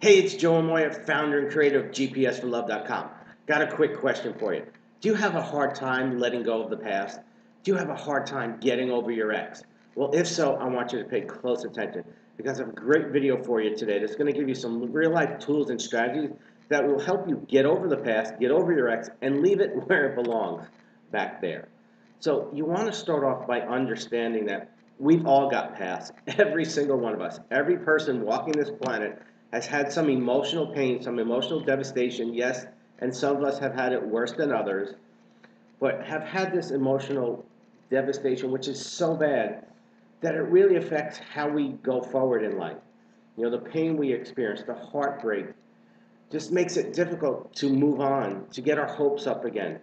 Hey, it's Joe Amoia, founder and creator of GPSforlove.com. Got a quick question for you. Do you have a hard time letting go of the past? Do you have a hard time getting over your ex? Well, if so, I want you to pay close attention because I have a great video for you today that's going to give you some real-life tools and strategies that will help you get over the past, get over your ex, and leave it where it belongs, back there. So you want to start off by understanding that we've all got past, every single one of us. Every person walking this planet has had some emotional pain, some emotional devastation, yes, and some of us have had it worse than others, but have had this emotional devastation which is so bad that it really affects how we go forward in life. You know, the pain we experience, the heartbreak, just makes it difficult to move on, to get our hopes up again,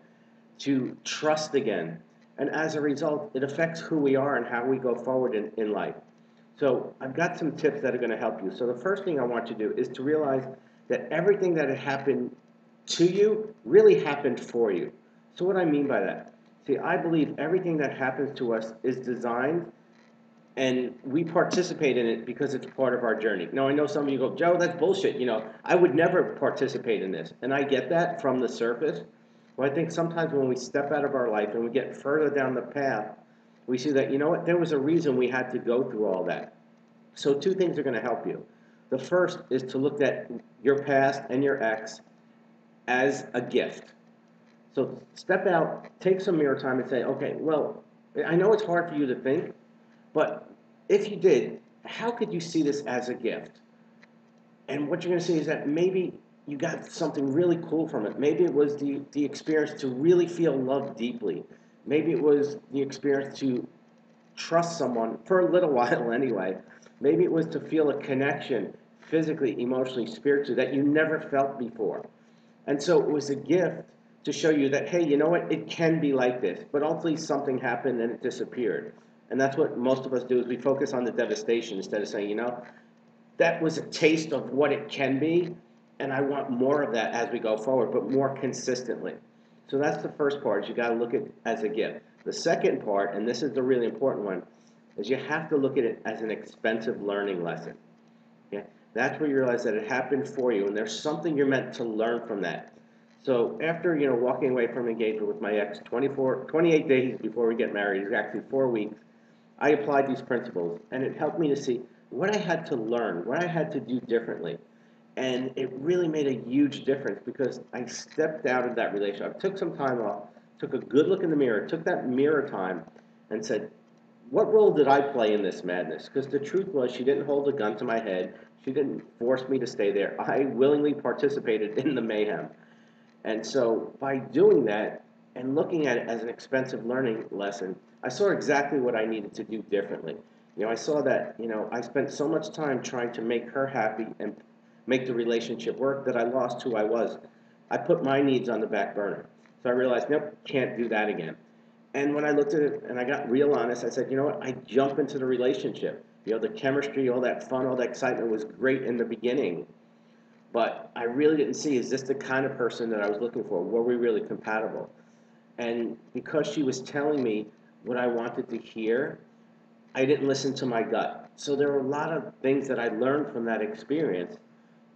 to trust again. And as a result, it affects who we are and how we go forward in life. So I've got some tips that are going to help you. So the first thing I want you to do is to realize that everything that had happened to you really happened for you. So what I mean by that? See, I believe everything that happens to us is designed and we participate in it because it's part of our journey. Now, I know some of you go, Joe, that's bullshit. You know, I would never participate in this. And I get that from the surface. But I think sometimes when we step out of our life and we get further down the path, we see that, you know what, there was a reason we had to go through all that. So two things are going to help you. The first is to look at your past and your ex as a gift. So step out, take some mirror time and say, okay, well, I know it's hard for you to think, but if you did, how could you see this as a gift? And what you're going to see is that maybe you got something really cool from it. Maybe it was the experience to really feel love deeply. Maybe it was the experience to trust someone for a little while anyway. Maybe it was to feel a connection physically, emotionally, spiritually that you never felt before. And so it was a gift to show you that, hey, you know what, it can be like this. But ultimately something happened and it disappeared. And that's what most of us do, is we focus on the devastation instead of saying, you know, that was a taste of what it can be, and I want more of that as we go forward, but more consistently. So that's the first part, is you got to look at it as a gift. The second part, and this is the really important one, is you have to look at it as an expensive learning lesson. Okay? That's where you realize that it happened for you, and there's something you're meant to learn from that. So after, you know, walking away from engagement with my ex 28 days before we get married, it was actually 4 weeks, I applied these principles, and it helped me to see what I had to learn, what I had to do differently. And it really made a huge difference because I stepped out of that relationship. I took some time off, took a good look in the mirror, took that mirror time, and said, what role did I play in this madness? Because the truth was, she didn't hold a gun to my head. She didn't force me to stay there. I willingly participated in the mayhem. And so by doing that and looking at it as an expensive learning lesson, I saw exactly what I needed to do differently. You know, I saw that, you know, I spent so much time trying to make her happy and make the relationship work that I lost who I was. I put my needs on the back burner. So I realized, nope, can't do that again. And when I looked at it and I got real honest, I said, you know what, I jump into the relationship. You know, the chemistry, all that fun, all that excitement was great in the beginning. But I really didn't see, is this the kind of person that I was looking for? Were we really compatible? And because she was telling me what I wanted to hear, I didn't listen to my gut. So there were a lot of things that I learned from that experience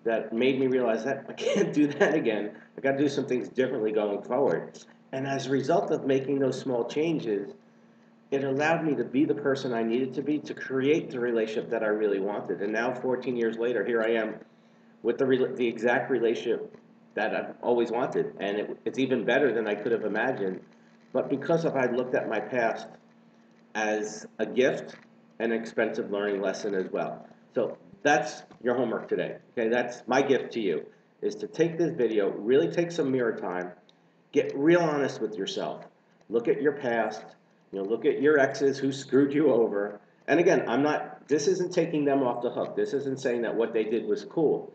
that made me realize that I can't do that again. I got to do some things differently going forward. And as a result of making those small changes, it allowed me to be the person I needed to be to create the relationship that I really wanted. And now 14 years later, here I am with the exact relationship that I've always wanted. And it's even better than I could have imagined. But because I looked at my past as a gift and an expensive learning lesson as well. So that's your homework today. Okay, that's my gift to you, is to take this video, really take some mirror time, get real honest with yourself. Look at your past, you know, look at your exes who screwed you over. And again, this isn't taking them off the hook. This isn't saying that what they did was cool.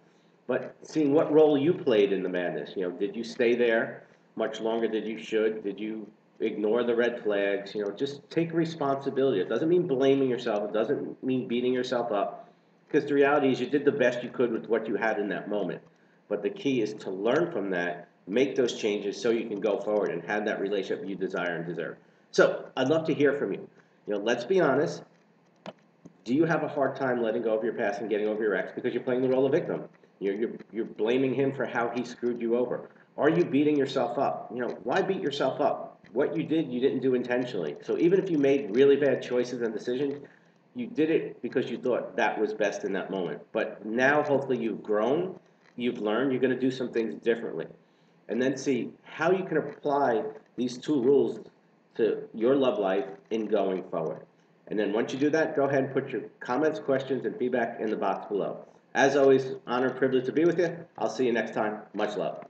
But seeing what role you played in the madness. You know, did you stay there much longer than you should? Did you ignore the red flags? You know, just take responsibility. It doesn't mean blaming yourself. It doesn't mean beating yourself up. Because the reality is you did the best you could with what you had in that moment. But the key is to learn from that, make those changes so you can go forward and have that relationship you desire and deserve. So I'd love to hear from you. You know, let's be honest. Do you have a hard time letting go of your past and getting over your ex because you're playing the role of victim? You're blaming him for how he screwed you over. Are you beating yourself up? Why beat yourself up? What you did, you didn't do intentionally. So even if you made really bad choices and decisions, you did it because you thought that was best in that moment. But now, hopefully, you've grown, you've learned, you're going to do some things differently. And then see how you can apply these two rules to your love life in going forward. And then once you do that, go ahead and put your comments, questions, and feedback in the box below. As always, honor and privilege to be with you. I'll see you next time. Much love.